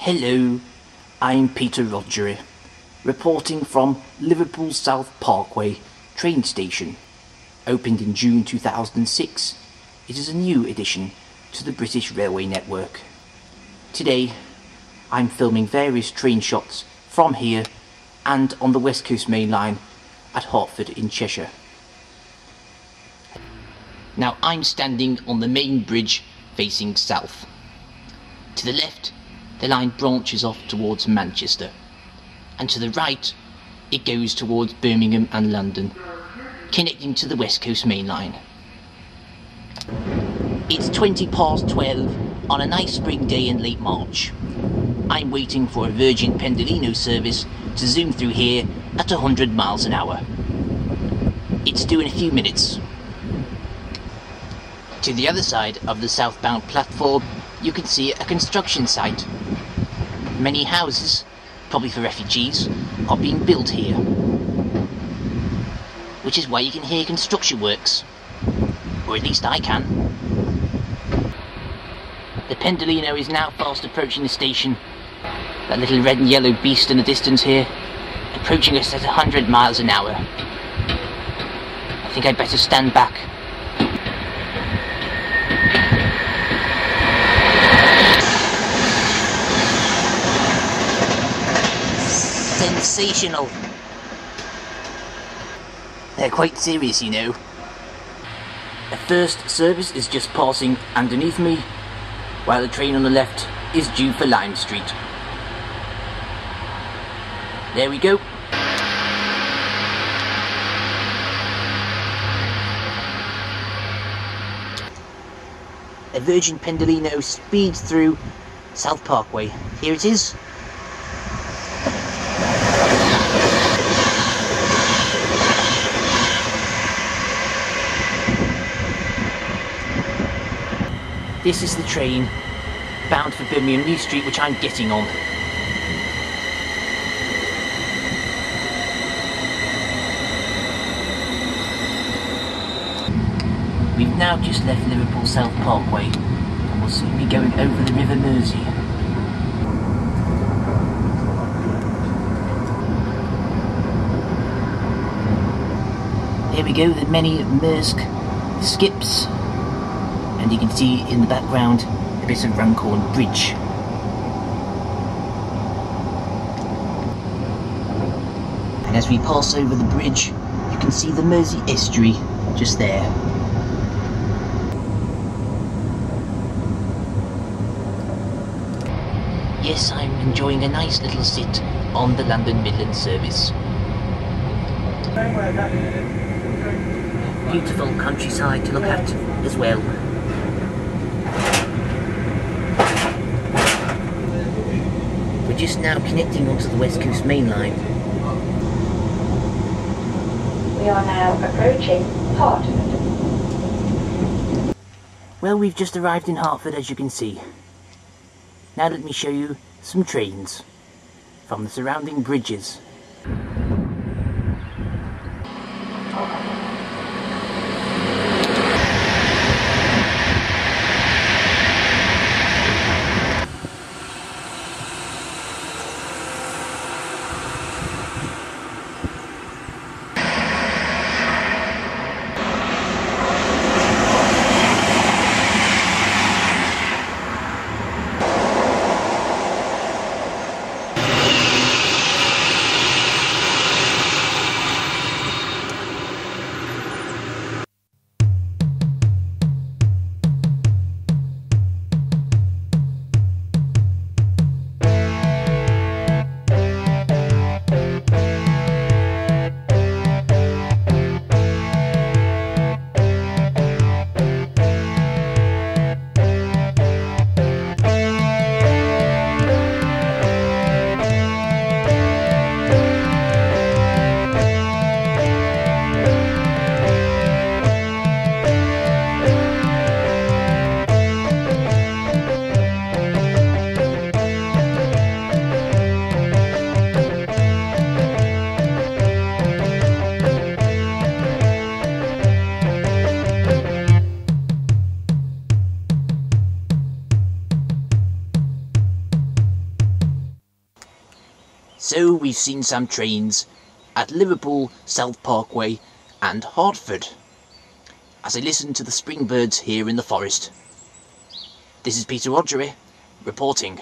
Hello, I'm Peter Rogery, reporting from Liverpool South Parkway train station. Opened in June 2006, it is a new addition to the British railway network. Today, I'm filming various train shots from here and on the West Coast Main Line at Hertford in Cheshire. Now I'm standing on the main bridge facing south. To the left, the line branches off towards Manchester, and to the right, it goes towards Birmingham and London, connecting to the West Coast Main Line. It's 12:20 on a nice spring day in late March. I'm waiting for a Virgin Pendolino service to zoom through here at 100 miles an hour. It's due in a few minutes. To the other side of the southbound platform, you can see a construction site. Many houses, probably for refugees, are being built here, which is why you can hear construction works, or at least I can. The Pendolino is now fast approaching the station, that little red and yellow beast in the distance here, approaching us at 100 miles an hour. I think I'd better stand back. Sensational. They're quite serious, you know. The first service is just passing underneath me, while the train on the left is due for Lime Street. There we go. A Virgin Pendolino speeds through South Parkway. Here it is. This is the train bound for Birmingham New Street, which I'm getting on. We've now just left Liverpool South Parkway and will soon be going over the River Mersey. Here we go, the many Maersk skips. And you can see in the background a bit of Runcorn Bridge. And as we pass over the bridge, you can see the Mersey estuary just there. Yes, I'm enjoying a nice little sit on the London Midland service. Beautiful countryside to look at as well. We're just now connecting onto the West Coast Main Line. We are now approaching Hertford. Well, we've just arrived in Hertford, as you can see. Now let me show you some trains from the surrounding bridges. So we've seen some trains at Liverpool, South Parkway and Hertford as I listen to the spring birds here in the forest. This is Peter Rogery reporting.